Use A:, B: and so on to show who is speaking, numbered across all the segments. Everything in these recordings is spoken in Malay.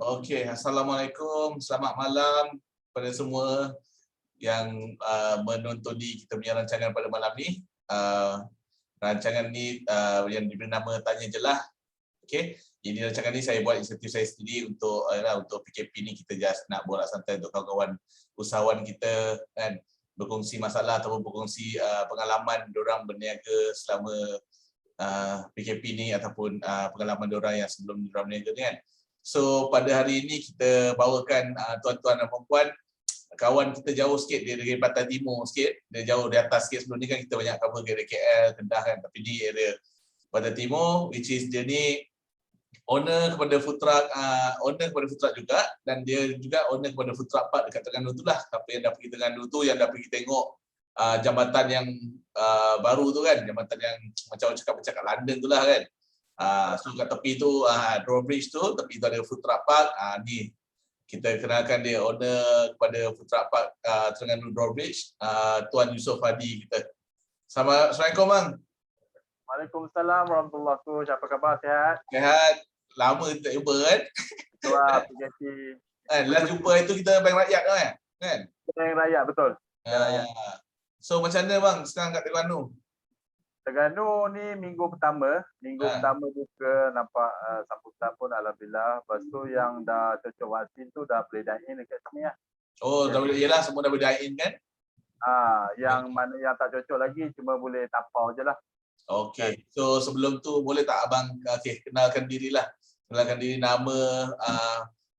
A: Okey, Assalamualaikum. Selamat malam kepada semua yang menontoni kita punya rancangan pada malam ni. Rancangan ni yang diberi nama Tanya Je Lah. Okey. Jadi rancangan ni saya buat inisiatif saya sendiri untuk PKP ni kita just nak borak santai untuk kawan-kawan usahawan kita kan, berkongsi masalah ataupun berkongsi pengalaman diorang berniaga selama PKP ni ataupun pengalaman diorang yang sebelum diorang berniaga ni kan. So pada hari ini kita bawakan tuan-tuan dan puan-puan, kawan kita jauh sikit, dia dari Pantai Timur sikit, dia jauh di atas sikit. Sebelum ni kan kita banyak cover area KL, Kedah kan, tapi di area Pantai Timur, which is dia ni owner kepada food truck juga, dan dia juga owner kepada food truck park dekat Terengganu tu lah. Tapi yang dah pergi Terengganu tu, yang dah pergi tengok jambatan yang baru tu kan, jambatan yang macam orang cakap London tu lah kan. So kat tepi tu, drawbridge tu, tepi tu ada food truck park. Ni kita kenalkan dia owner kepada food truck park Terengganu Drawbridge, Tuan Yusof Hadi kita. Assalamualaikum bang.
B: Waalaikumsalam warahmatullahi wabarakatuh. Apa khabar, sihat?
A: Sihat. Lama kita tak jumpa kan?
B: Wah, PKP.
A: Last jumpa itu kita Bank Rakyat kan?
B: Bank Rakyat, betul.
A: So macam mana bang sekarang kat Terengganu?
B: Terengganu ni minggu pertama buka, nampak sambutan pun alhamdulillah. Lepas tu yang dah cocok vaksin tu dah boleh dine in dekat sini lah.
A: Oh, dah boleh, yelah semua dah boleh dine in kan?
B: Yang mana yang tak cocok lagi cuma boleh tapau je lah.
A: Okey. So sebelum tu boleh tak abang kenalkan dirilah. Kenalkan diri, nama,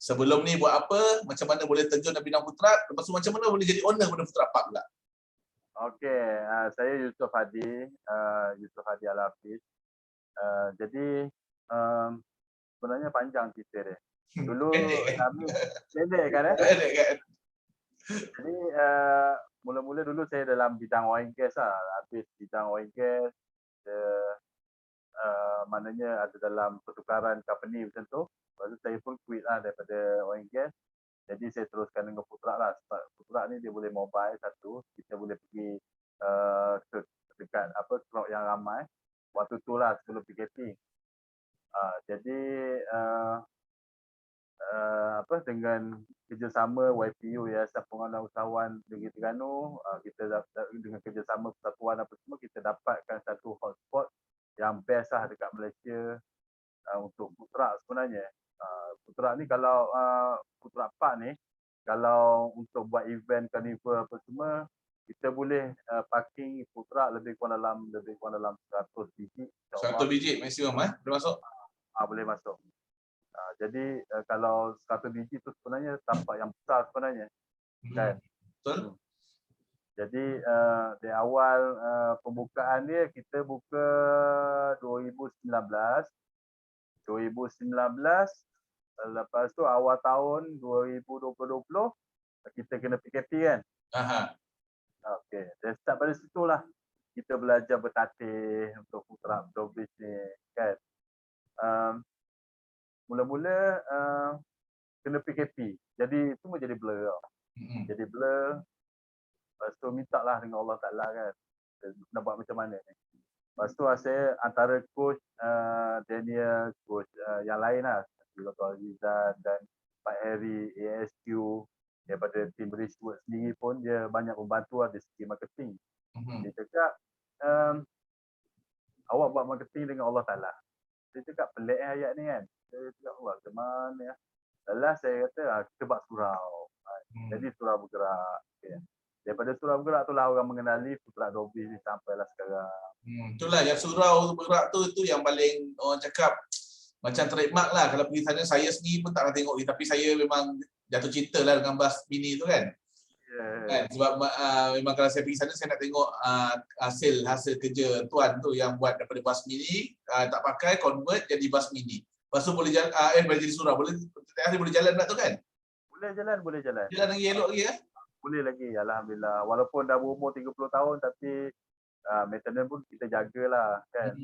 A: sebelum ni buat apa, macam mana boleh terjun dalam bidang food truck, lepas tu macam mana boleh jadi owner pada food truck park pula?
B: Okey, saya Yusof Hadi Al-Hafiz. Jadi sebenarnya panjang cerita dia. Dulu pendek kan?
A: Pendek kan?
B: Jadi mula-mula dulu saya dalam bidang oil and gas lah. Habis bidang oil and gas, maknanya ada dalam pertukaran company macam tu. Lepas tu saya pun quit lah daripada oil and gas. Jadi saya teruskan dengan food truck lah. Sebab food truck ni dia boleh mobile satu. Kita boleh pergi dekat crowd yang ramai. Waktu tu lah sebelum PKP. Jadi dengan kerjasama YPU, Yayasan Penguatkuasaan Usahawan Negeri Terengganu, kita dengan kerjasama persatuan apa semua, kita dapatkan satu hotspot yang best lah dekat Malaysia untuk food truck sebenarnya. Food truck ni kalau food truck park ni, kalau untuk buat event carnival apa semua, kita boleh parking food truck lebih kurang dalam 100 biji.
A: 100 biji maksimum boleh masuk?
B: Boleh masuk. Jadi kalau 100 biji tu sebenarnya tampak yang besar sebenarnya. Kan?
A: Betul.
B: Jadi di awal pembukaan dia kita buka 2019. Lepas tu awal tahun 2020 kita kena PKP kan. Okey, dari start pada situlah kita belajar bertatih untuk food truck Drawbridge ni kan. Mula-mula kena PKP. Jadi semua jadi blur tau. Jadi blur. Lepas tu minta lah dengan Allah Ta'ala kan. Nak buat macam mana ni. Lepas tu saya antara coach Daniel, coach yang lain lah. Dr. Azizan dan Pak Harry, ASQ, daripada tim Richwood sendiri pun dia banyak membantu lah dari segi marketing. Dia cakap, awak buat marketing dengan Allah Ta'ala. Dia cakap pelik ayat ni kan. Saya cakap, wah ke mana ya. Lepas saya kata, kita buat surau. Jadi surau bergerak. Okay. Daripada surau bergerak tu lah orang mengenali food truck Drawbridge ni sampailah sekarang.
A: Itulah yang surau bergerak tu, itu yang paling orang cakap macam trademark lah. Kalau pergi sana, saya sendiri pun tak nak tengok, tapi saya memang jatuh cinta lah dengan bas mini tu kan. Kan? Sebab memang kalau saya pergi sana, saya nak tengok hasil kerja tuan tu yang buat daripada bas mini, tak pakai, convert jadi bas mini. Lepas tu boleh jalan, boleh jadi surau, boleh jalan nak tu kan?
B: Boleh jalan.
A: Jalan lagi elok lagi ya?
B: Boleh lagi, alhamdulillah. Walaupun dah berumur 30 tahun tapi maintenance pun kita jagalah kan.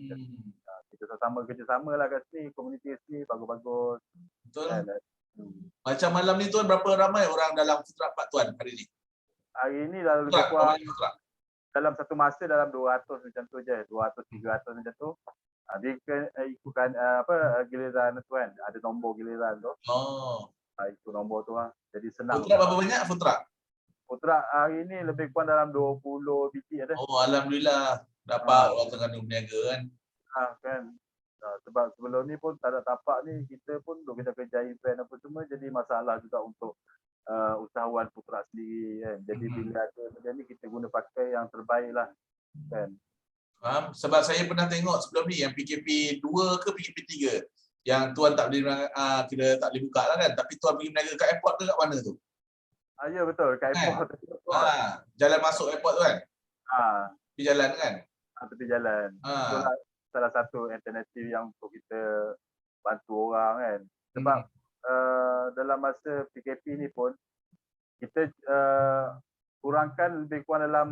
B: Kita kerjasama lah kat sini, komuniti sini bagus-bagus.
A: Betul.
B: Kan?
A: Macam malam ni tuan, berapa ramai orang dalam food truck park tuan hari ni?
B: Hari ni dalam satu masa dalam 200 macam tu je, 200-300 macam tu. Ikutkan giliran tu kan, ada nombor giliran tu.
A: Oh.
B: Ikut nombor tu lah. Jadi senang.
A: Food truck berapa banyak food truck?
B: Food truck hari ni lebih kurang dalam 20 biji ada.
A: Oh, alhamdulillah dapat orang Terengganu berniaga kan.
B: Kan. Sebab sebelum ni pun tak ada tapak ni, kita pun duk kita kerja event apa semua, jadi masalah juga untuk usahawan food truck sendiri kan. Jadi bila ada benda ni kita guna pakai yang terbaik lah kan.
A: Faham? Sebab saya pernah tengok sebelum ni yang PKP 2 ke PKP 3 yang tuan tak boleh kita tak boleh buka lah kan, tapi tuan pergi berniaga kat airport ke kat mana tu?
B: Ya betul, kat airport.
A: Jalan masuk airport tu kan? Di jalan kan?
B: Tepi jalan. Itulah salah satu alternatif yang untuk kita bantu orang kan. Sebab dalam masa PKP ni pun kita kurangkan lebih kurang dalam,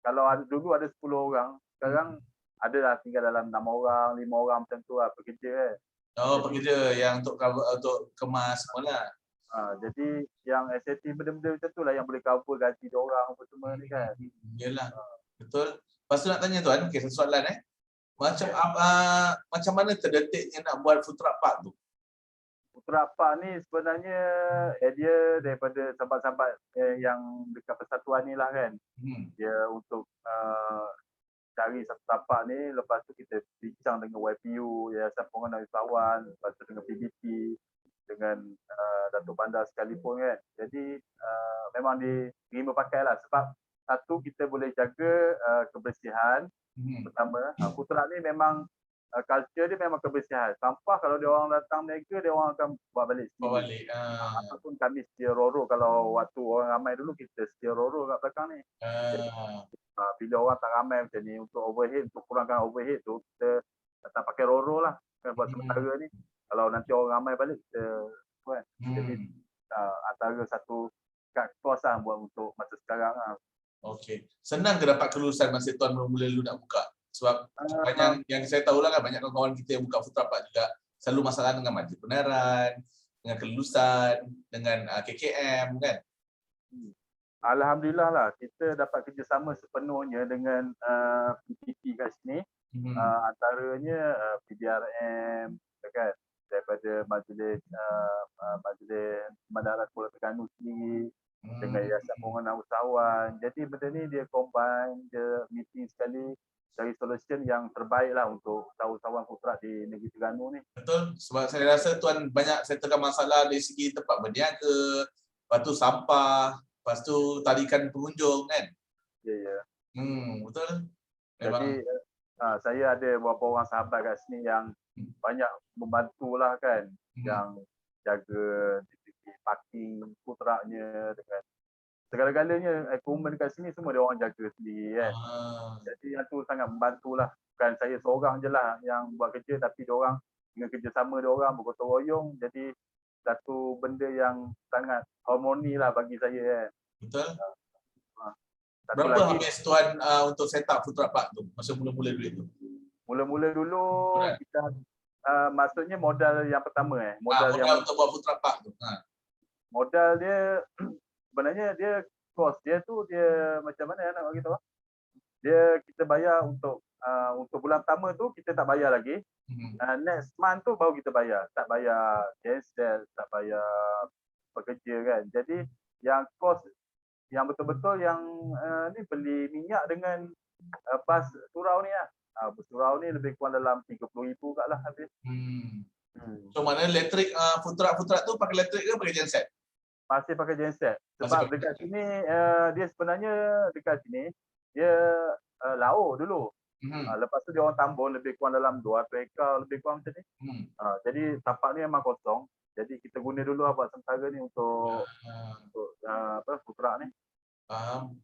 B: kalau dulu ada 10 orang, sekarang ada lah tinggal dalam 6 orang, 5 orang macam tu lah pekerja kan.
A: Oh, pekerja yang untuk kemas semua lah.
B: Jadi yang SAT benda-benda macam tu lah yang boleh cover gaji dia orang apa semua ni kan.
A: Yalah, betul. Lepas tu nak tanya tuan, satu soalan macam mana terdetiknya nak buat food truck park tu?
B: Food truck park ni sebenarnya idea daripada sahabat-sahabat yang dekat persatuan ni lah kan. Dia untuk cari satu tapak ni, lepas tu kita bincang dengan YPU, Yayasan Pengurusan Usahawan, lepas tu dengan PBT, dengan Datuk Bandar sekalipun kan. Jadi memang diterima pakai lah, sebab satu kita boleh jaga kebersihan. Pertama, food truck ni memang culture dia memang kebersihan. Sampah kalau dia orang datang niaga, dia orang akan buat balik sendiri. Ataupun kami sedia roro, kalau waktu orang ramai dulu kita sedia roro kat belakang ni. Jadi, bila orang tak ramai macam ni, untuk overhead, untuk kurangkan overhead tu, kita tak pakai roro lah kan, buat sementara ni. Kalau nanti orang ramai balik, kita buat. Jadi antara satu cut cost lah buat untuk masa sekarang lah.
A: Okey. Senang ke dapat kelulusan masa tuan mula-mula dulu nak buka? Sebab banyak yang saya tahu lah kan, banyak kawan-kawan kita yang buka food truck juga selalu masalah dengan majlis kebenaran, dengan kelulusan, dengan KKM kan.
B: Alhamdulillah lah, kita dapat kerjasama sepenuhnya dengan PTP kat sini. Antaranya PDRM kan, daripada Majlis Bandaran Pulau Terengganu sendiri, dengan Yayasan Pengurusan Usahawan. Jadi benda ni dia combine, dia meeting sekali, cari solution yang terbaik lah untuk usahawan food truck di negeri Terengganu ni.
A: Betul, sebab saya rasa tuan banyak settlekan masalah dari segi tempat berniaga, lepas tu sampah, lepas tu tarikan pengunjung kan.
B: Ya.
A: Betul.
B: Memang. Jadi saya ada beberapa orang sahabat kat sini yang banyak membantulah kan, yang jaga parking food trucknya, dengan segala-galanya equipment dekat sini semua dia orang jaga sendiri kan. Jadi yang tu sangat membantulah. Bukan saya seorang je lah yang buat kerja, tapi dia orang dengan kerjasama dia orang bergotong royong, jadi satu benda yang sangat harmoni lah bagi saya kan.
A: Betul. Berapa habis tuan untuk set up food truck park tu masa mula-mula duit tu?
B: Mula-mula dulu kita maksudnya modal yang pertama modal yang
A: untuk buat food truck park tu.
B: Modal dia sebenarnya dia cost dia tu dia macam mana nak bagi tahu? Dia kita bayar untuk bulan pertama tu kita tak bayar lagi. Next month tu baru kita bayar. Tak bayar genset, tak bayar pekerja kan. Jadi yang cost yang betul-betul yang ni beli minyak dengan bas surau ni lah. Surau ni lebih kurang dalam 30,000 kat lah habis.
A: So mana elektrik food truck tu pakai elektrik ke pakai genset?
B: Masih pakai genset. Sebab dekat sini dia sebenarnya dekat sini dia laut dulu. Lepas tu dia orang tambun lebih kurang dalam 200 ekar lebih kurang macam ni. Jadi tapak ni memang kosong. Jadi kita guna dulu buat sementara ni untuk food truck ni.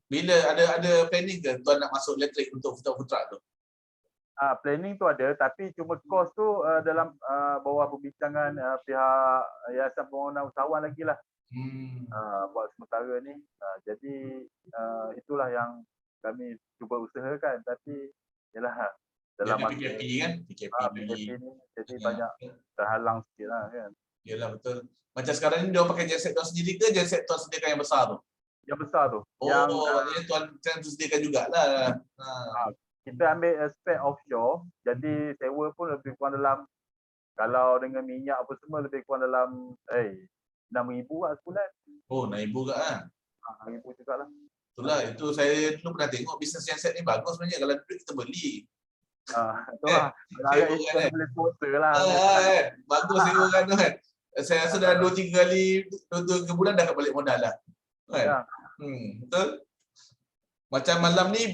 A: Bila ada planning ke tuan nak masuk elektrik untuk food truck tu?
B: Planning tu ada, tapi cuma kos tu dalam bawah perbincangan pihak Yayasan Pengurusan Usahawan lagi lah. Buat sementara ni. Jadi itulah yang kami cuba usahakan, tapi yalah dalam
A: PKP kan? PKP
B: ni jadi banyak terhalang sikit lah kan.
A: Yalah betul. Macam sekarang ni dia pakai genset tuan sendiri ke genset tuan sediakan yang besar tu?
B: Yang besar tu.
A: Yang tuan sediakan jugalah.
B: kita ambil aspek offshore, jadi sewa pun lebih kurang dalam, kalau dengan minyak apa semua lebih kurang dalam 6,000 lah sebulan.
A: Oh, naik juga ah.
B: 6,000 juga lah.
A: Itulah, itu saya dulu pernah tengok bisnes yang set ni bagus sebenarnya, kalau duit kita beli.
B: Itu lah. Agak
A: Sewa
B: kita
A: kan.
B: boleh sponsor lah.
A: Bagus sewa kan tu kan. Saya rasa dah 2-3 kali 2 bulan dah balik modal lah. Kan?
B: Ya.
A: Betul. Macam malam ni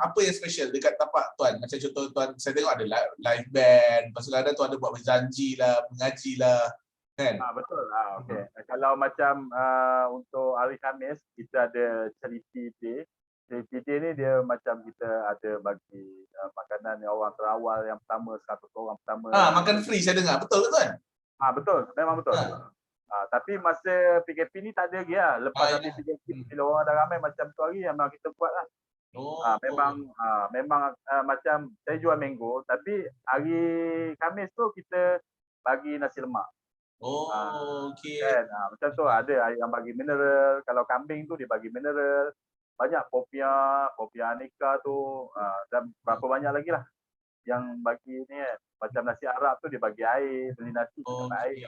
A: apa yang special dekat tapak tuan? Macam contoh tuan, saya tengok ada live band, lepas tu ada tuan ada buat berjanji lah, mengaji lah, kan?
B: Betul. Okey. Kalau macam untuk hari Khamis kita ada charity day. Charity day ni dia macam kita ada bagi makanan yang orang terawal yang pertama, 100 orang pertama.
A: Makan free saya dengar. Betul ke tuan?
B: Betul, memang betul. Tapi masa PKP ni tak ada lagi lah. Lepas habis PKP, bila orang dah ramai macam tu hari, memang kita buat lah. Memang macam saya jual mango, tapi hari Khamis tu kita bagi nasi lemak.
A: Okey.
B: Kan? Macam tu ada yang bagi mineral. Kalau kambing tu dia bagi mineral. Banyak popiah aneka tu. Dan berapa banyak lagi lah yang bagi ni kan. Macam nasi Arab tu dia bagi air, beli nasi dapat air.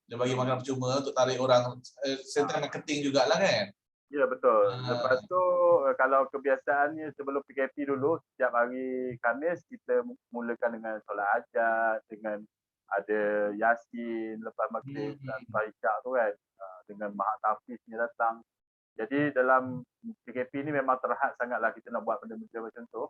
A: Dia bagi makan percuma untuk tarik orang. Serta marketing jugalah kan.
B: Ya betul. Lepas tu kalau kebiasaannya sebelum PKP dulu, setiap hari Khamis kita mulakan dengan solat hajat, dengan ada Yasin lepas maghrib dan Isyak tu kan, dengan Mahat Tafiznya datang. Jadi dalam PKP ni memang terhad sangatlah kita nak buat benda-benda macam tu.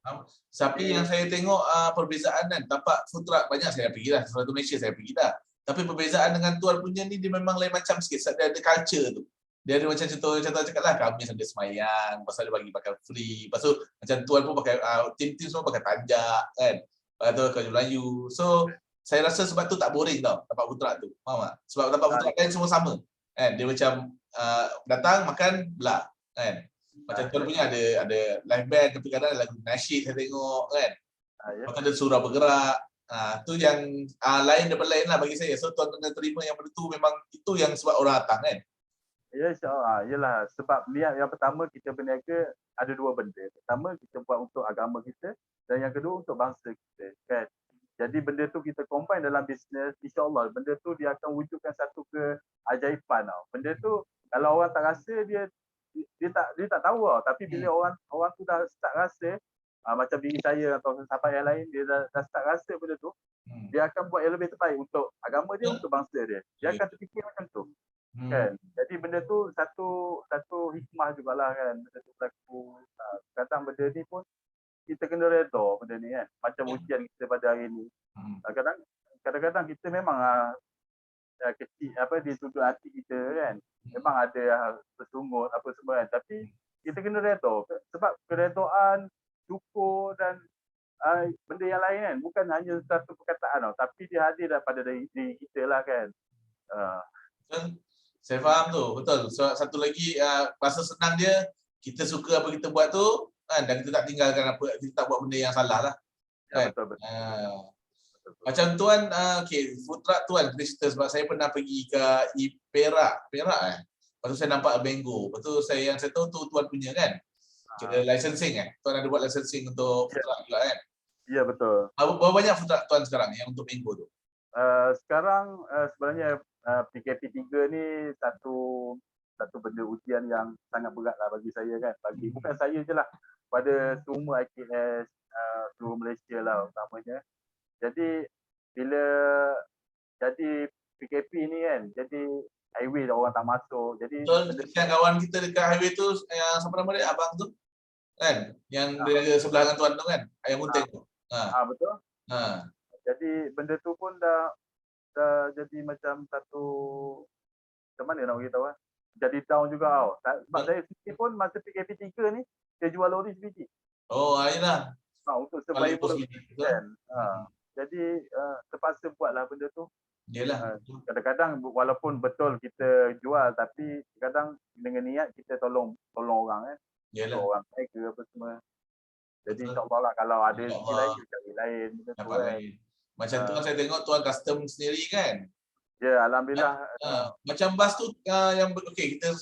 A: Tapi yang saya tengok perbezaan kan, tapak food truck banyak saya pergi dah, Satu Malaysia saya pergi dah. Tapi perbezaan dengan tuan punya ni dia memang lain macam sikit, dia ada culture tu. Dia ada macam contoh cakap lah, kami sambil semayang, lepas tu dia bagi makan free, lepas tu macam tuan pun pakai, tim-tim semua pakai tanjak kan, lepas tu kaju Melayu. So saya rasa sebab tu tak boring tau tapak food truck tu, faham tak? Sebab tapak food truck lain semua sama kan, dia macam datang makan belah kan. Macam tuan punya ada live band, tapi kadang ada lagu nasyid saya tengok kan. Lepas ada surah bergerak. Tu yang lain daripada lain lah bagi saya. So tuan kena terima yang benda tu, memang itu yang sebab orang datang kan.
B: Ya, insyaAllah. Yelah, sebab niat yang pertama kita berniaga ada dua benda. Pertama, kita buat untuk agama kita, dan yang kedua untuk bangsa kita kan. Jadi benda tu kita combine dalam bisnes, insyaAllah benda tu dia akan wujudkan satu keajaiban tau. Benda tu kalau orang tak rasa dia tak tahu tau. Tapi bila orang tu dah start rasa, macam diri saya atau sahabat yang lain, dia dah start rasa benda tu, dia akan buat yang lebih terbaik untuk agama dia, untuk bangsa dia. Dia akan terfikir macam tu. Kan? Jadi benda tu satu hikmah jugalah kan. Benda tu berlaku. Kadang benda ni pun kita kena redha benda ni kan. Macam ujian kita pada hari ni. Kadang-kadang kita memang kecil di sudut hati kita kan. Memang ada tersungut apa semua kan. Tapi kita kena redha. Sebab keredaan, syukur dan benda yang lain kan. Bukan hanya satu perkataan tau. Tapi dia hadir daripada diri kita lah kan.
A: Saya faham tu, betul. So, satu lagi rasa senang dia, kita suka apa kita buat tu kan, dan kita tak tinggalkan apa, kita tak buat benda yang salah lah. Kan?
B: Betul.
A: Macam tuan, food truck tuan cerita, sebab saya pernah pergi ke Perak Lepas tu saya nampak mango. Lepas tu yang saya tahu tu tuan punya kan. Kira licensing Tuan ada buat licensing untuk food truck juga kan.
B: Ya betul.
A: Berapa banyak food truck tuan sekarang yang untuk mango tu?
B: Sekarang sebenarnya PKP 3 ni satu benda ujian yang sangat berat lah bagi saya kan. Bukan saya je lah, pada semua IKS seluruh Malaysia lah utamanya. Jadi bila jadi PKP ni kan, jadi highway orang tak masuk. Jadi
A: yang kawan kita dekat highway tu, yang siapa nama dia, abang tu kan, yang dia sebelah dengan tuan tu kan, Ayam Gunting tu.
B: Betul. Jadi benda tu pun dah jadi macam satu, macam mana nak beritahu jadi down juga tau. Sebab saya sendiri pun masa PKP 3 ni saya jual lori sebiji.
A: Ayolah.
B: Untuk survival kan. Jadi terpaksa buatlah benda tu.
A: Yalah.
B: Kadang-kadang walaupun betul kita jual, tapi kadang dengan niat kita tolong orang kan.
A: Yalah.
B: Orang baik ke apa semua. Jadi insyaAllah lah kalau ada rezeki lain, cari lain.
A: Macam tu saya tengok tuan custom sendiri kan.
B: Ya, alhamdulillah.
A: Macam bas tu yang kita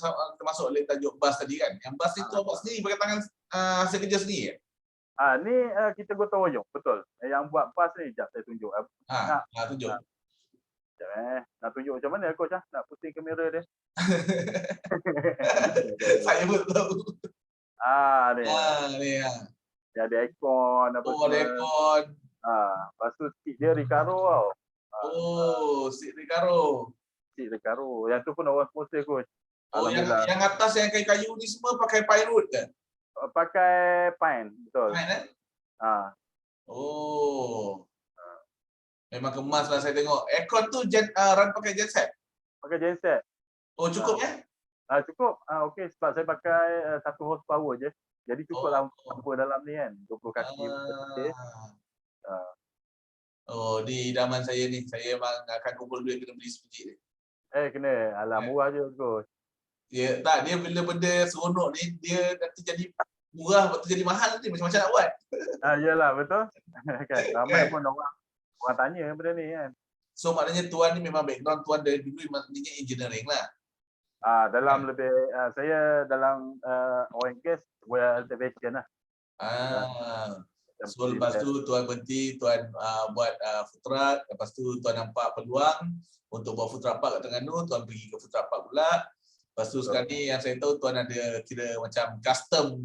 A: masuk oleh tajuk bas tadi kan. Yang bas itu abang sendiri pakai tangan hasil kerja sendiri.
B: Ni kita gotong royong, betul. Yang buat bas ni, jap saya tunjuk. Nak,
A: Tunjuk.
B: jap, nak tunjuk macam mana coach nak pusing kamera dia.
A: Saya pun tahu.
B: Ni.
A: Ni.
B: Dia ada aircon apa
A: Oh, ada aircon.
B: Lepas tu seat dia Recaro tau.
A: Seat Recaro.
B: Seat Recaro. Yang tu pun orang sponsor coach.
A: Yang atas yang kayu-kayu ni semua pakai pine wood kan?
B: Pakai pine, betul.
A: Pine Memang kemas lah saya tengok. Aircon tu run pakai genset?
B: Pakai genset.
A: Oh, cukup ya?
B: Cukup. Okey, sebab saya pakai 1 horsepower je. Jadi cukup lah untuk dalam ni kan. 20 kaki.
A: Di idaman saya ni. Saya memang akan kumpul duit kena beli sebiji ni.
B: Kena. Alah, murah je coach.
A: Dia bila benda seronok ni, dia nanti jadi murah, lepas tu jadi mahal ni. Macam-macam nak buat.
B: Yalah, betul. Kan, ramai pun orang tanya benda ni kan.
A: So maknanya tuan ni memang background tuan dari dulu maknanya engineering lah.
B: Dalam lebih saya dalam oil and gas well elevation lah.
A: So lepas tu tuan berhenti, tuan buat food truck, lepas tu tuan nampak peluang untuk buat food truck park kat Terengganu, tuan pergi ke food truck park pula. Lepas tu sekarang ni yang saya tahu tuan ada kira macam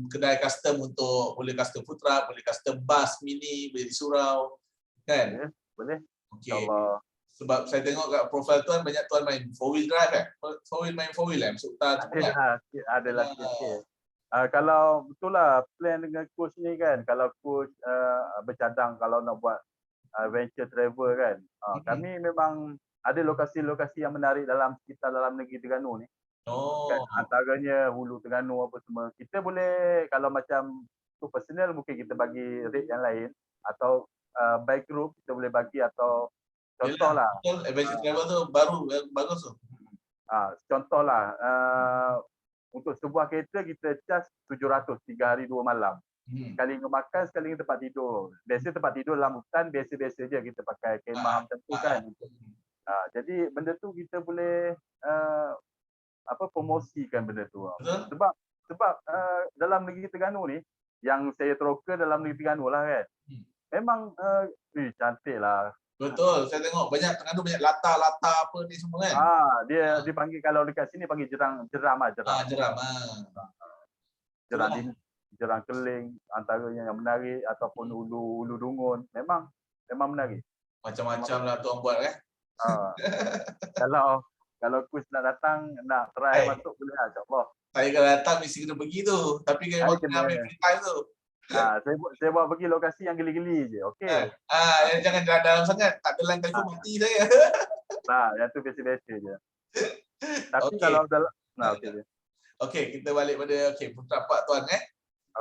A: kedai custom untuk boleh custom food truck, boleh custom bus mini, boleh di surau. Kan?
B: Boleh.
A: Okey. Sebab saya tengok kat profil tuan banyak tuan main 4-wheel drive kan? 4-wheel masuk hutan tu kan?
B: Adalah sikit. Kalau betul lah plan dengan coach ni kan, kalau coach bercadang kalau nak buat venture travel kan, kami memang ada lokasi-lokasi yang menarik dalam sekitar dalam negeri Terengganu ni. Kan, antaranya Hulu Terengganu apa semua. Kita boleh kalau macam tu personal mungkin kita bagi rate yang lain atau by group kita boleh bagi atau contohlah.
A: Adventure travel tu bagus tu.
B: Contohlah untuk sebuah kereta kita charge 700 3 hari 2 malam. Sekali makan, sekali tempat tidur. Biasa tempat tidur dalam hutan biasa-biasa je kita pakai kemah macam tu kan. Jadi benda tu kita boleh promosikan benda tu. Sebab dalam negeri Terengganu ni yang saya teroka dalam negeri Terengganu lah kan. Memang cantik lah.
A: Betul, saya tengok banyak Terengganu banyak lata-lata apa ni semua kan.
B: Dia dipanggil kalau dekat sini panggil jeram. Jerang keling antaranya yang menarik ataupun ulu dungun. Memang menarik.
A: Macam-macam lah tuan buat kan.
B: Kalau kus nak datang nak try masuk boleh insya-Allah.
A: Saya kalau datang mesti kena pergi tu. Tapi kalau kena ambil free time tu.
B: Saya buat pergi lokasi yang geli-geli je. Okey.
A: Yang jangan dalam sangat. Tak ada line telefon mati saya.
B: Yang tu biasa-biasa je. Tapi kalau dalam
A: okey, kita balik pada food truck park tuan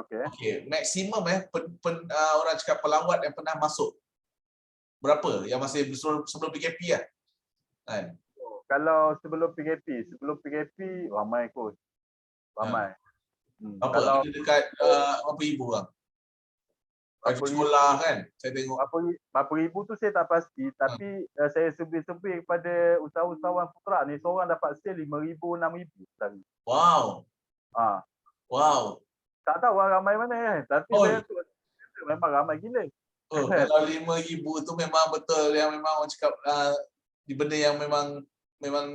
A: Okey, maksimum orang cakap pelawat yang pernah masuk. Berapa? Yang masih sebelum PKP lah. Kan?
B: Kalau sebelum PKP ramai kot. Ramai.
A: Kalau dekat berapa ribu orang? Sekolah kan, saya tengok.
B: Berapa ribu tu saya tak pasti, tapi saya sebut kepada usahawan food truck ni, seorang dapat sale 5,000, 6,000 sehari.
A: Wow. Wow.
B: Tak tahu orang ramai mana kan, tapi saya tu memang ramai gila.
A: Kalau 5,000 tu memang betul, yang memang orang cakap di benda yang memang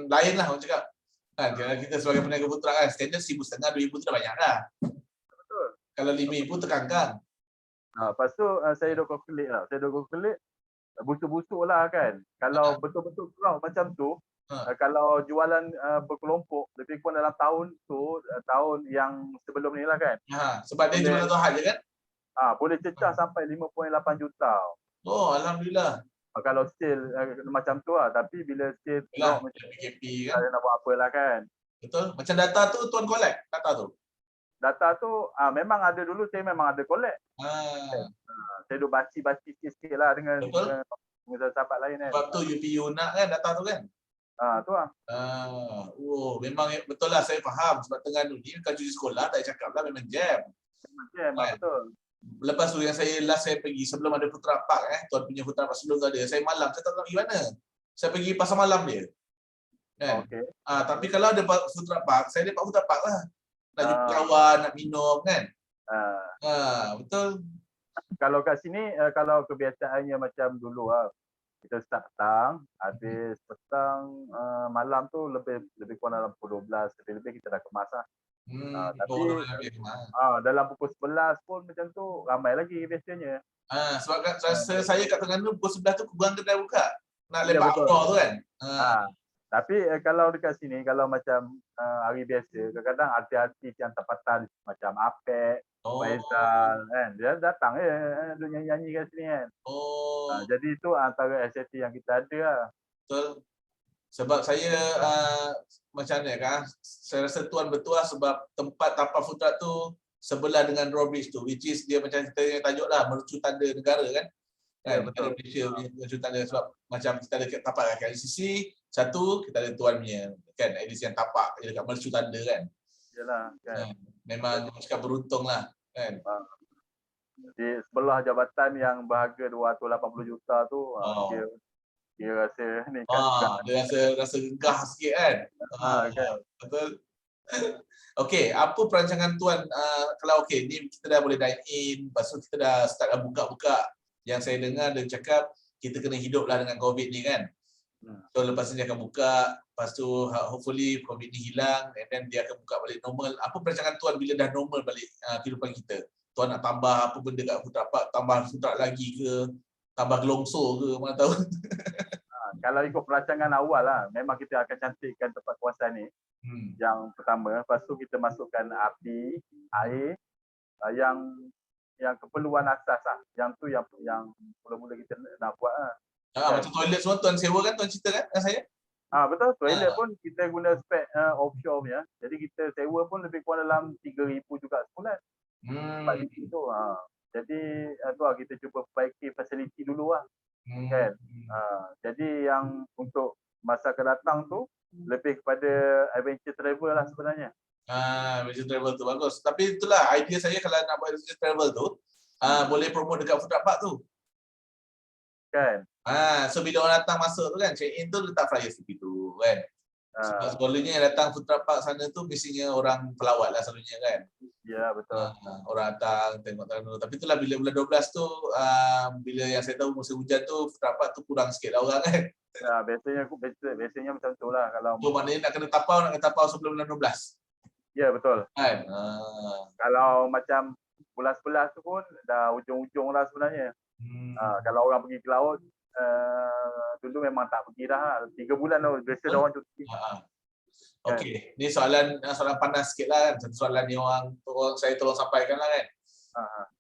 A: lain lah orang cakap. Kan, kita sebagai peniaga food truck kan, standard 1,500, 2,000 tu dah banyak dah.
B: Betul.
A: Kalau 5,000 tekan.
B: Lepas tu saya dah calculate busuk-busuk lah kan. Kalau betul-betul crowd macam tu, kalau jualan berkelompok lebih kurang dalam tahun yang sebelum ni lah kan.
A: Sebab dia jualan tu je kan?
B: Boleh cecah sampai 5.8 juta.
A: Oh, alhamdulillah.
B: Kalau sale macam tu lah, tapi bila sale
A: drop macam PKP kan.
B: Saya nak buat apalah kan.
A: Betul. Macam data tu tuan collect
B: data tu memang ada dulu, saya memang ada collect. Saya dah baci sikit-sikit lah dengan sahabat lain kan.
A: Sebab tu UPU nak kan data tu kan.
B: Tu lah.
A: Memang betul lah, saya faham. Sebab Terengganu ni bukan cuti sekolah, tak cakap lah, memang jam.
B: Betul.
A: Lepas tu yang saya pergi sebelum ada food truck park tuan punya food truck park sebelum tu ada, saya malam saya tak tahu pergi mana. Saya pergi pasar malam dia. Kan? Tapi kalau ada food truck park, saya dapat food truck park lah. Nak jumpa kawan, nak minum kan. Betul.
B: Kalau kat sini kalau kebiasaannya macam dulu lah. Kita start petang, habis petang malam tu lebih lebih kurang dalam pukul 12 lebih-lebih kita dah kemas lah. Tapi
A: Lebih mahal.
B: dalam pukul 11 pun macam tu ramai lagi biasanya.
A: Sebab kat rasa saya kat Terengganu pukul 11 tu kurang kedai buka. Nak
B: Ya
A: lepak
B: betul.
A: outdoor tu kan.
B: Tapi kalau dekat sini kalau macam hari biasa kadang-kadang artis-artis yang tempatan macam Apek, Faizal kan dia datang dia nyanyi-nyanyi kat sini kan. Jadi itu antara aktiviti yang kita ada lah.
A: Betul. Sebab saya macam mana kan, saya rasa tuan betul lah sebab tempat tapak food truck tu sebelah dengan drawbridge tu, which is dia macam kita tajuk lah mercu tanda negara kan.
B: Ya, betul.
A: Malaysia mercu tanda sebab macam kita ada tapak kat sisi satu, kita ada tuan punya kan, edisi yang tapak dekat mercu tanda kan.
B: Yalah kan.
A: Memang cakap beruntung lah kan.
B: Di sebelah jabatan yang berharga 280 juta tu dia rasa ni kan.
A: Dia rasa gegah sikit kan.
B: Kan.
A: Betul. Okey, apa perancangan tuan kalau okey ni kita dah boleh dine in, lepas tu kita dah start dah buka-buka. Yang saya dengar dia cakap kita kena hiduplah dengan COVID ni kan. So lepas ni dia akan buka, lepas tu hopefully COVID ni hilang and then dia akan buka balik normal. Apa perancangan tuan bila dah normal balik kehidupan kita? Tuan nak tambah apa benda kat food truck, tambah food truck lagi ke? Tambah gelongso ke? Mana tahu.
B: Kalau ikut perancangan awal lah, memang kita akan cantikkan tempat kawasan ni. Yang pertama, lepas tu kita masukkan api, air yang keperluan asas lah. Yang tu yang mula-mula kita nak buat lah.
A: Macam toilet semua tuan sewa kan, tuan cerita kan dengan saya?
B: Betul, toilet pun kita guna spek offshore punya. Jadi kita sewa pun lebih kurang dalam 3,000 juga sebulan. 4,000 tu. Jadi tu lah kita cuba perbaiki fasiliti dulu lah. Kan? Jadi yang untuk masa akan datang tu lebih kepada adventure travel lah sebenarnya.
A: Adventure travel tu bagus. Tapi itulah idea saya kalau nak buat adventure travel tu, boleh promote dekat food truck park tu.
B: Kan?
A: So bila orang datang masuk tu kan, check in tu letak flyer tepi tu kan. Sebab selalunya yang datang food truck park sana tu mestinya orang pelawat lah selalunya kan.
B: Ya betul.
A: Orang datang tengok Terengganu. Tapi itulah bila bulan 12 tu, bila yang saya tahu musim hujan tu food truck park tu kurang sikit lah orang kan.
B: Biasanya macam tu lah kalau.
A: So maknanya nak kena tapau sebelum bulan 12.
B: Ya betul.
A: Kan?
B: Kalau macam bulan 11 tu pun dah ujung-ujung lah sebenarnya. Kalau orang pergi ke laut, dulu memang tak pergi dah. 3 bulan dah biasa dah orang cuti.
A: Okey, ni soalan panas sikit lah kan. Satu soalan ni saya tolong sampaikan lah kan.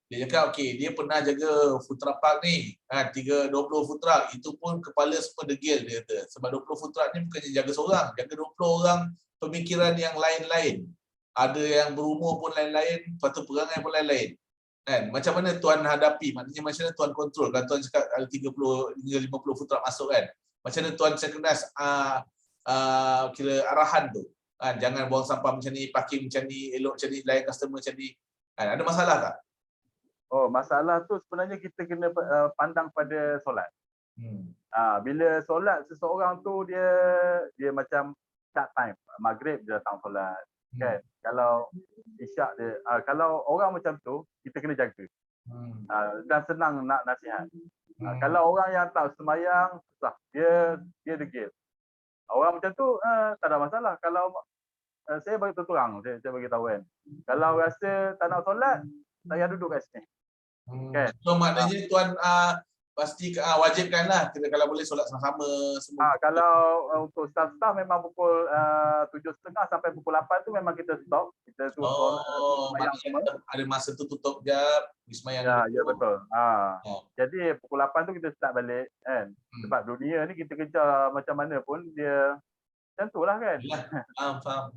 A: Dia cakap okey, dia pernah jaga food truck park ni, 20 food truck, itu pun kepala semua degil dia kata. Sebab 20 food truck ni bukannya jaga seorang, jaga 20 orang pemikiran yang lain-lain. Ada yang berumur pun lain-lain, lepas tu perangai pun lain-lain. Kan? Macam mana tuan hadapi? Maknanya macam mana tuan kontrol? Kalau tuan cakap ada 30 hingga 50 food truck masuk kan. Macam mana tuan cerdas kira arahan tu? Kan? Jangan buang sampah macam ni, parking macam ni, elok macam ni, layan customer macam ni. Kan? Ada masalah tak?
B: Masalah tu sebenarnya kita kena pandang pada solat. Bila solat seseorang tu dia macam start time. Maghrib dia datang solat. Kan? Kalau isyak dia, kalau orang macam tu kita kena jaga. Dan senang nak nasihat. Kalau orang yang tak sembahyang, susah. Dia degil. Orang macam tu tak ada masalah. Kalau saya bagi terang, saya bagi tahu kan. Kalau rasa tak nak solat, saya duduk kat sini.
A: Kan? So maknanya tuan pasti wajibkanlah kita kalau boleh solat sama-sama semua.
B: Kalau untuk staff-staff memang pukul 7.30 sampai pukul 8 tu memang kita stop. Kita suruh
A: ada masa tu tutup jap, sembahyang.
B: Ya betul. Jadi pukul 8 tu kita start balik kan. Sebab dunia ni kita kejar macam mana pun dia macam tu lah kan.
A: Faham.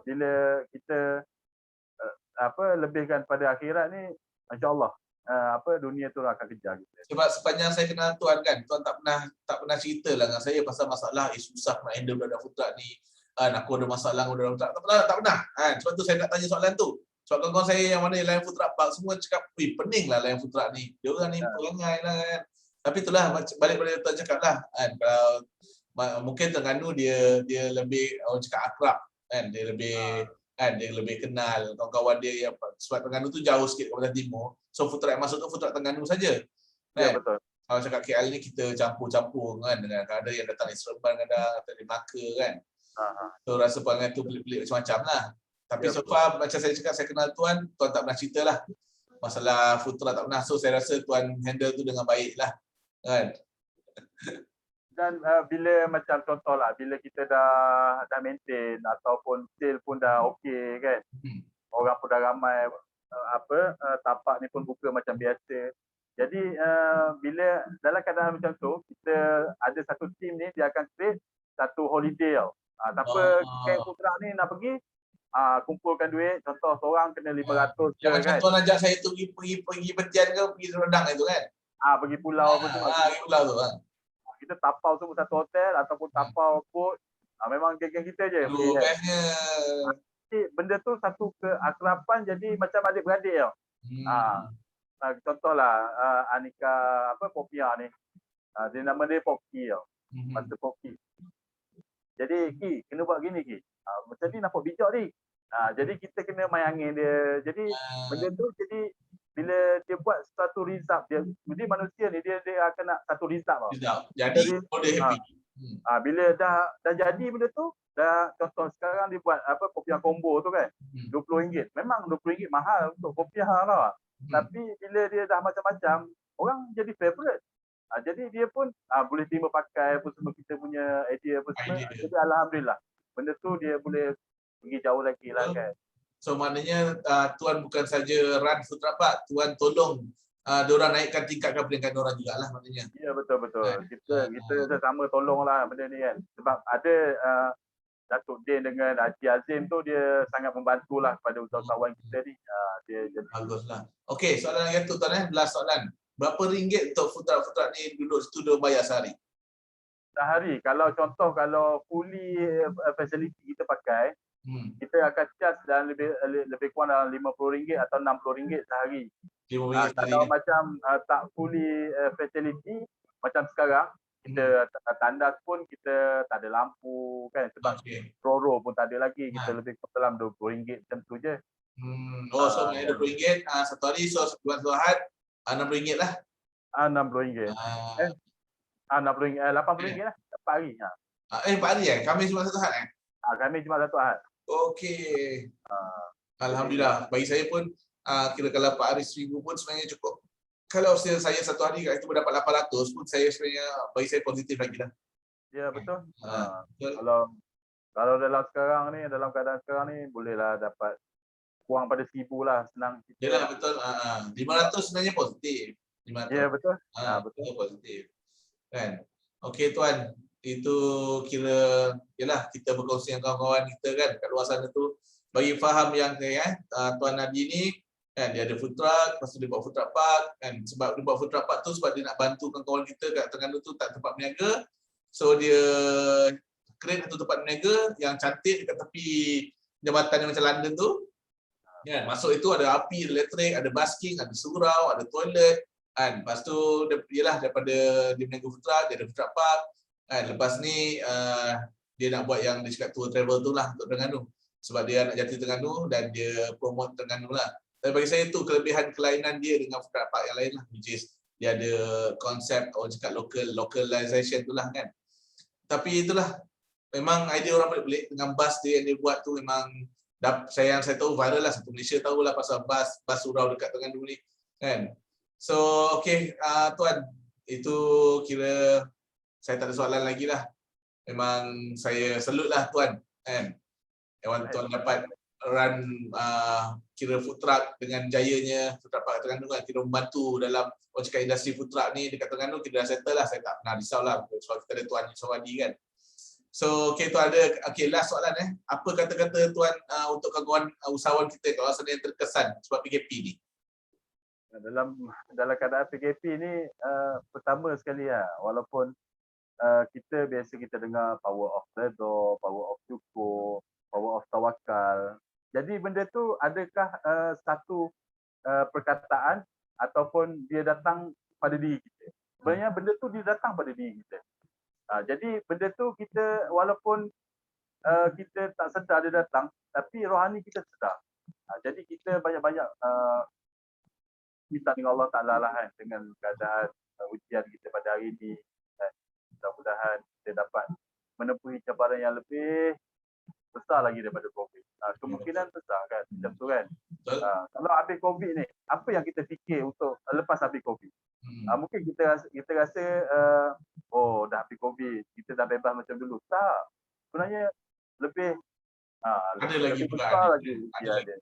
B: Bila kita lebihkan pada akhirat ni, insya-Allah dunia tu akan kejar kita.
A: Sebab sepanjang saya kenal tuan kan, tuan tak pernah cerita lah dengan saya pasal masalah susah nak handle budak food truck ni. Aku ada masalah dengan budak food truck. Tak pernah. Sebab tu saya nak tanya soalan tu. Sebab kawan-kawan saya yang mana layan food truck park semua cakap, pening lah layan food truck ni. Dia orang ni perangai lah kan. Tapi itulah balik-balik tuan cakap lah kan. Kalau mungkin Terengganu dia lebih orang cakap akrab kan. Dia lebih kan, dia lebih kenal kawan-kawan dia yang sebab Terengganu tu jauh sikit ke Pantai Timur, so food truck yang masuk tu food truck Terengganu saja
B: Ya
A: kan.
B: betul.
A: Kalau cakap KL ni kita campur-campur kan, dengan ada yang datang dari Seremban, kadang dari Melaka kan, so rasa perangai tu pelik-pelik macam-macam lah. Tapi
B: Ya,
A: so
B: betul.
A: far macam saya cakap, saya kenal Tuan tak pernah cerita lah masalah food truck, tak pernah. So saya rasa Tuan handle tu dengan baik lah kan.
B: Dan bila macam contohlah, bila kita dah maintain ataupun sale pun dah okey kan, orang pun dah ramai, tapak ni pun buka macam biasa. Jadi bila dalam keadaan macam tu, kita ada satu team ni, dia akan create satu holiday tau. Siapa geng food truck ni nak pergi, kumpulkan duit, contoh seorang kena 500 je
A: Yang macam
B: kan.
A: Tuan ajak saya tu pergi Pentian ke, pergi Redang itu kan.
B: Pergi pulau apa semua.
A: Pergi pulau tu kan.
B: Kita tapau semua satu hotel ataupun tapau boat. Memang geng-geng kita je.
A: Aduh, bestnya.
B: Benda tu satu keakraban, jadi macam adik-beradik tau. Contohlah Anika Popia ni. Dia nama dia Poki tau. Master Poki. Jadi Ki, kena buat gini Ki. Macam ni nampak bijak ni. Jadi kita kena main angin dia. Jadi benda tu jadi bila dia buat satu result dia, jadi manusia ni dia akan nak satu result tau.
A: Jadi dia happy.
B: Bila dah jadi benda tu, dah contoh sekarang dia buat kopiah combo tu kan, RM20. Memang RM20 mahal untuk kopiah tau. Tapi bila dia dah macam-macam, orang jadi favorite. Jadi dia pun boleh terima pakai apa semua, kita punya idea apa semua. Jadi alhamdulillah, benda tu dia boleh pergi jauh lagi lah kan.
A: So maknanya Tuan bukan saja run food truck Pak, Tuan tolong diorang naikkan tingkatkan peringkat diorang jugalah maknanya.
B: Ya betul. Kita sama tolonglah benda ni kan. Sebab ada Datuk Din dengan Haji Azim tu, dia sangat membantulah kepada usahawan kita ni. Dia jadi
A: baguslah. Okey, soalan yang tu Tuan last soalan. Berapa ringgit untuk food truck ni duduk studio bayar sehari?
B: Sehari, kalau fully facility kita pakai, kita akan charge dalam lebih kurang dalam RM50 atau RM60 sehari. Kalau macam tak fully facility macam sekarang, kita tandas pun kita tak ada lampu kan, sebab roro pun tak ada lagi, kita lebih kurang dalam RM20 macam tu je.
A: So RM20 satu hari, so buat Zuhad RM6 lah.
B: RM60. RM60, RM80 lah 4 hari.
A: 4 hari Khamis Jumaat satu Ahad
B: Khamis Jumaat satu Ahad.
A: Okey. Alhamdulillah. Bagi saya pun kira kalau 4 hari seminggu pun sebenarnya cukup. Kalau saya satu hari kat itu mendapat 800 pun, saya sebenarnya bagi saya positif lagi dah.
B: Ya betul. Kalau dalam keadaan sekarang ni bolehlah dapat kurang pada 1000 lah, senang kita.
A: Yalah betul. 500 sebenarnya positif. 500.
B: Ya betul.
A: Betul positif. Kan. Okey Tuan, itu kira yalah kita berkongsi dengan kawan-kawan kita kan kat luar sana tu, bagi faham yang Tuan Nadi ni kan, dia ada food truck, lepas tu dia buat food truck park kan. Sebab dia buat food truck park tu sebab dia nak bantu kawan-kawan kita kat Terengganu tu tak tempat berniaga. So dia create satu tempat berniaga yang cantik dekat tepi jambatan yang macam London tu. Kan, masuk itu ada api, ada elektrik, ada basking, ada surau, ada toilet kan. Lepas tu yalah, daripada dia berniaga food truck, dia ada food truck park kan. Lepas ni dia nak buat yang dia cakap tour travel tu lah untuk Terengganu. Sebab dia nak jati Terengganu dan dia promote Terengganu lah. Tapi bagi saya tu kelebihan kelainan dia dengan food truck park yang lain lah, which is dia ada konsep orang cakap localization tu lah kan. Tapi itulah, memang idea orang pelik-pelik dengan bas dia yang dia buat tu, memang saya tahu viral lah, satu Malaysia tahulah pasal bas surau dekat Terengganu ni kan. So okey Tuan, itu kira saya tak ada soalan lagi lah. Memang saya salute lah Tuan kan. Tuan dapat run kira food truck dengan jayanya, food truck park Terengganu kan, kira membantu dalam orang cakap industri food truck ni dekat Terengganu, kira dah settle lah. Saya tak pernah risau lah sebab kita ada Tuan Sawadi kan. So Tuan ada last soalan apa kata-kata Tuan untuk kawan-kawan usahawan kita kat kawasan yang terkesan sebab PKP ni?
B: Dalam keadaan PKP ni, pertama sekali walaupun kita biasa kita dengar power of redha, power of syukur, power of tawakal. Jadi benda tu adakah satu perkataan ataupun dia datang pada diri kita? Sebenarnya benda tu dia datang pada diri kita. Jadi benda tu kita walaupun kita tak sedar dia datang, tapi rohani kita sedar. Jadi kita banyak-banyak minta dengan Allah Ta'ala lah kan, dengan keadaan ujian kita pada hari ini. Mudah-mudahan kita dapat menempuhi cabaran yang lebih besar lagi daripada COVID. Kemungkinan besar kan, macam tu kan. Kalau habis COVID ni, apa yang kita fikir untuk lepas habis COVID? Mungkin kita rasa oh dah habis COVID, kita dah bebas macam dulu. Tak. Sebenarnya lebih
A: Ada lagi
B: lebih
A: pula
B: besar
A: ada.
B: lagi
A: Ada
B: ujian
A: lagi.
B: dia.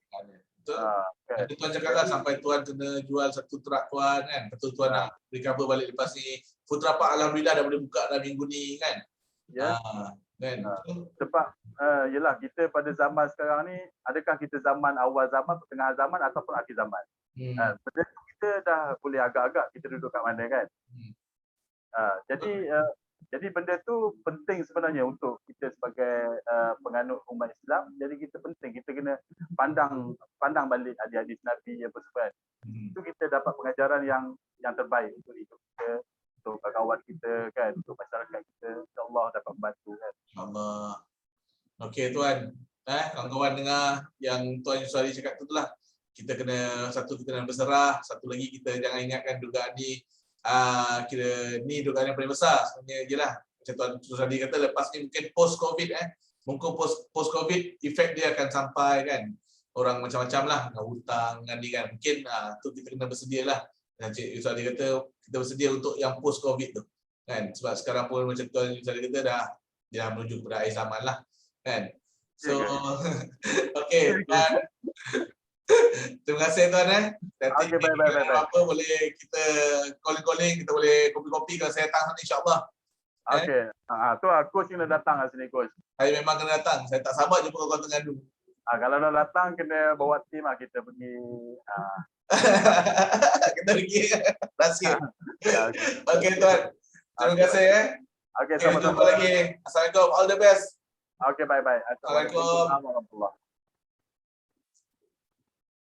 A: Betul.
B: Kan.
A: Jadi tuan cakap lah sampai tuan kena jual satu truk tuan kan. Betul tuan nak recover balik lepas ni. Food Rapak alhamdulillah dah boleh buka dah minggu ni kan.
B: Ya.
A: Kan.
B: Sebab yelah kita pada zaman sekarang ni, adakah kita zaman awal zaman, pertengahan zaman ataupun akhir zaman? Benda tu kita dah boleh agak-agak kita duduk kat mana kan. Jadi benda tu penting sebenarnya untuk kita sebagai penganut umat Islam. Jadi kita penting, kita kena pandang balik hadis-hadis Nabi apa semua. Itu kita dapat pengajaran yang terbaik untuk hidup kita, untuk kawan kita kan, untuk masyarakat kita. InsyaAllah dapat membantu kan.
A: InsyaAllah. Okey tuan. Kawan-kawan dengar yang Tuan Yusari cakap tu lah. Kita kena berserah, satu lagi kita jangan ingatkan dugaan ni kira ni dugaan yang paling besar sebenarnya je lah. Macam Tuan Yusari kata lepas ni mungkin post COVID mungkin post COVID efek dia akan sampai kan. Orang macam-macam lah, nak hutang dengan ni kan. Mungkin tu kita kena bersedia lah. Dan Cik Yusari kata kita bersedia untuk yang post COVID tu. Kan? Sebab sekarang pun macam Tuan Yusari kata dah menuju kepada akhir zaman lah. Kan? So, okey. Terima kasih tuan Nanti
B: baik.
A: apa boleh kita calling-calling, kita boleh kopi-kopi kalau saya datang sana insya-Allah.
B: Okey. Tu coach kena datang kat sini coach.
A: Saya memang kena datang. Saya tak sabar jumpa kau Terengganu.
B: Kalau dah datang kena bawa tim kita pergi
A: kita pergi rahsia. Okey tuan. Terima kasih
B: Okey,
A: jumpa lagi. Assalamualaikum. All the best.
B: Okey, bye.
A: Assalamualaikum.
B: Warahmatullahi wabarakatuh.